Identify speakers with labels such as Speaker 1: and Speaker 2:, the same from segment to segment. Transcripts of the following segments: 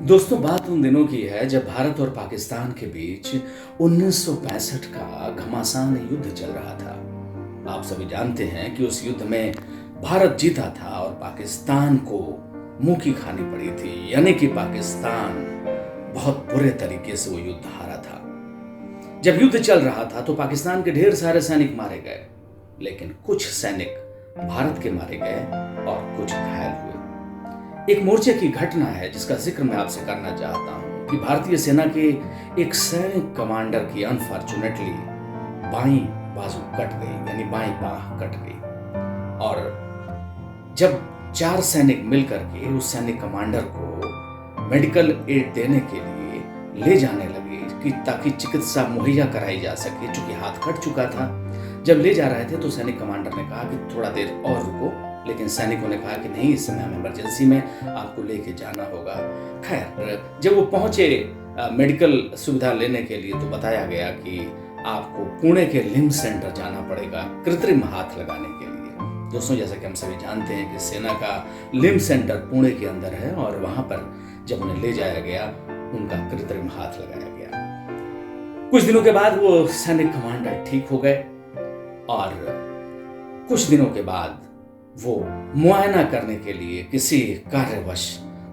Speaker 1: दोस्तों, बात उन दिनों की है जब भारत और पाकिस्तान के बीच 1965 का घमासान युद्ध चल रहा था। आप सभी जानते हैं कि उस युद्ध में भारत जीता था और पाकिस्तान को मुंह की खानी पड़ी थी, यानी कि पाकिस्तान बहुत बुरे तरीके से वो युद्ध हारा था। जब युद्ध चल रहा था तो पाकिस्तान के ढेर सारे सैनिक मारे गए, लेकिन कुछ सैनिक भारत के मारे गए और कुछ घायल हुए। एक मोर्चे की घटना है जिसका जिक्र मैं आपसे करना चाहता हूं कि भारतीय सेना के एक सैनिक कमांडर की अनफॉर्चुनेटली बाईं बाजू कट गई, यानी बाईं बाह कट गई। और जब 4 सैनिक मिलकर के उस सैनिक कमांडर को मेडिकल एड देने के लिए ले जाने लगे कि ताकि चिकित्सा मुहैया कराई जा सके, चूंकि हाथ कट चुका था। जब ले जा रहे थे तो सैनिक कमांडर ने कहा कि थोड़ा देर और रुको, लेकिन सैनिकों ने कहा कि नहीं, इस समय हम इमरजेंसी में आपको लेके जाना होगा। खैर, जब वो पहुंचे मेडिकल सुविधा लेने के लिए तो बताया गया कि आपको पुणे के लिम्ब सेंटर जाना पड़ेगा कृत्रिम हाथ लगाने के लिए। दोस्तों, जैसा कि हम सभी जानते हैं कि सेना का लिम्ब सेंटर पुणे के अंदर है और वहां पर जब उन्हें ले जाया गया उनका कृत्रिम हाथ लगाया गया। कुछ दिनों के बाद वो सैनिक कमांडर ठीक हो गए और कुछ दिनों के बाद वो मुआयना करने के लिए किसी कार्यवश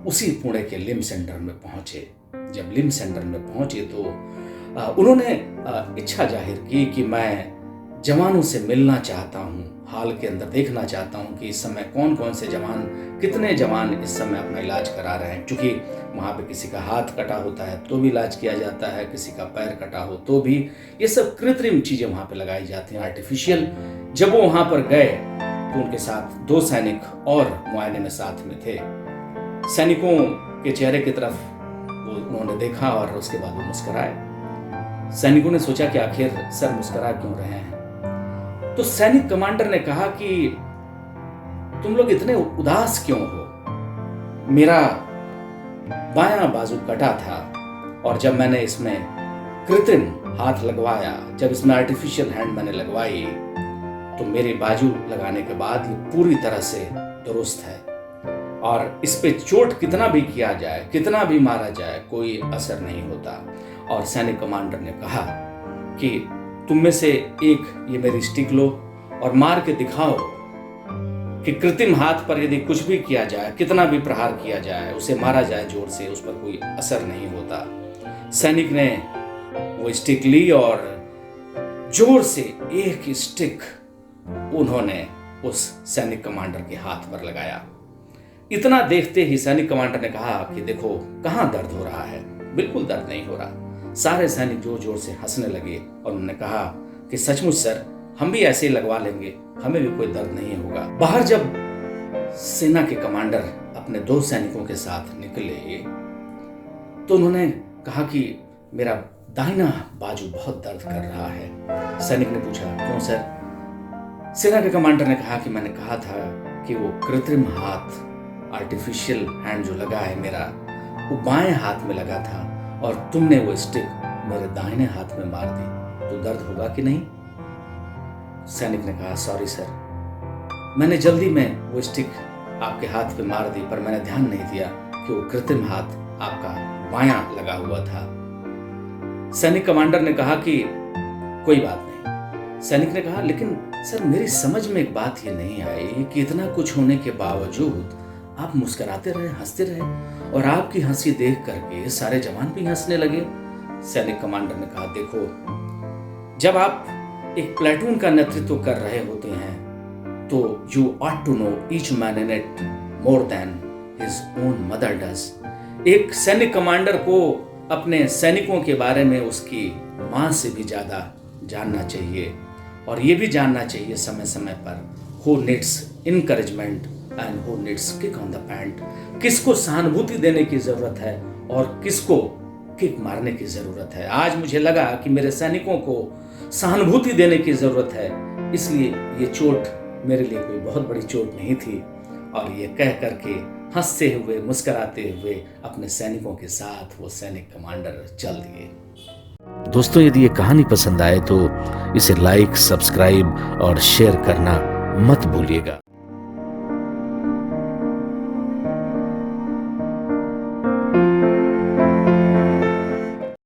Speaker 1: उसी पुणे के लिम्ब सेंटर में पहुंचे। जब लिम्ब सेंटर में पहुंचे तो उन्होंने इच्छा जाहिर की कि मैं जवानों से मिलना चाहता हूं, हाल के अंदर देखना चाहता हूं कि इस समय कौन कौन से जवान, कितने जवान इस समय अपना इलाज करा रहे हैं। क्योंकि वहाँ पे किसी का हाथ कटा होता है तो भी इलाज किया जाता है, किसी का पैर कटा हो तो भी, ये सब कृत्रिम चीज़ें वहाँ पे लगाई जाती हैं, आर्टिफिशियल। जब वो वहाँ पर गए तो उनके साथ 2 सैनिक और मुआयने में साथ में थे। सैनिकों के चेहरे की तरफ उन्होंने देखा और उसके बाद वो मुस्कुराए। सैनिकों ने सोचा कि आखिर सर मुस्कुरा क्यों रहे हैं। तो सैनिक कमांडर ने कहा कि तुम लोग इतने उदास क्यों हो? मेरा बायां बाजू कटा था और जब मैंने इसमें कृत्रिम हाथ लगवाया, जब इसमें आर्टिफिशियल हैंड मैंने लगवाई तो मेरी बाजू लगाने के बाद ये पूरी तरह से दुरुस्त है और इस पे चोट कितना भी किया जाए, कितना भी मारा जाए, कोई असर नहीं होता। और सैनिक कमांडर ने कहा कि तुम में से एक ये मेरी स्टिक लो और मार के दिखाओ कि कृत्रिम हाथ पर यदि कुछ भी किया जाए, कितना भी प्रहार किया जाए, उसे मारा जाए जोर से, उस पर कोई असर नहीं होता। सैनिक ने वो स्टिक ली और जोर से एक स्टिक उन्होंने उस सैनिक कमांडर के हाथ पर लगाया। इतना देखते ही सैनिक कमांडर ने कहा कि देखो कहाँ दर्द हो रहा है। बिल्कुल दर्द नहीं हो रहा। सारे सैनिक जोर जोर से हंसने लगे और उन्होंने कहा कि सचमुच सर, हम भी ऐसे ही लगवा लेंगे, हमें भी कोई दर्द नहीं होगा। बाहर जब सेना के कमांडर अपने 2 सैनिकों के साथ निकले तो उन्होंने कहा कि मेरा दाहिना बाजू बहुत दर्द कर रहा है। सैनिक ने पूछा क्यों सर? सेना के कमांडर ने कहा कि मैंने कहा था कि वो कृत्रिम हाथ, आर्टिफिशियल हैंड जो लगा है मेरा, वो बाएं हाथ में लगा था और तुमने वो स्टिक मेरे दाहिने हाथ में मार दी, तो दर्द होगा कि नहीं? सैनिक ने कहा सॉरी सर, मैंने जल्दी में वो स्टिक आपके हाथ पे मार दी, पर मैंने ध्यान नहीं दिया कि वो कृत्रिम हाथ आपका बायां लगा हुआ था। सैनिक कमांडर ने कहा कि कोई बात नहीं। सैनिक ने कहा लेकिन सर, मेरी समझ में एक बात ये नहीं आई कि इतना कुछ होने के बावजूद आप मुस्कुराते रहे, हंसते रहे और आपकी हंसी देख करके सारे जवान भी हंसने लगे। सैनिक कमांडर ने कहा देखो, जब आप एक प्लेटून का नेतृत्व कर रहे होते हैं तो you ought to know each man in it more than his own mother does. एक सैनिक कमांडर को अपने सैनिकों के बारे में उसकी मां से भी ज्यादा जानना चाहिए और ये भी जानना चाहिए समय समय पर who needs encouragement and who needs kick on the pant. किसको सहानुभूति देने की जरूरत है और किसको किक मारने की जरूरत है। आज मुझे लगा कि मेरे सैनिकों को सहानुभूति देने की जरूरत है, इसलिए ये चोट मेरे लिए कोई बहुत बड़ी चोट नहीं थी। और ये कह करके हंसते हुए, मुस्कुराते हुए अपने सैनिकों के साथ वो सैनिक कमांडर चल दिए।
Speaker 2: दोस्तों, यदि ये कहानी पसंद आए तो इसे लाइक, सब्सक्राइब और शेयर करना मत भूलिएगा।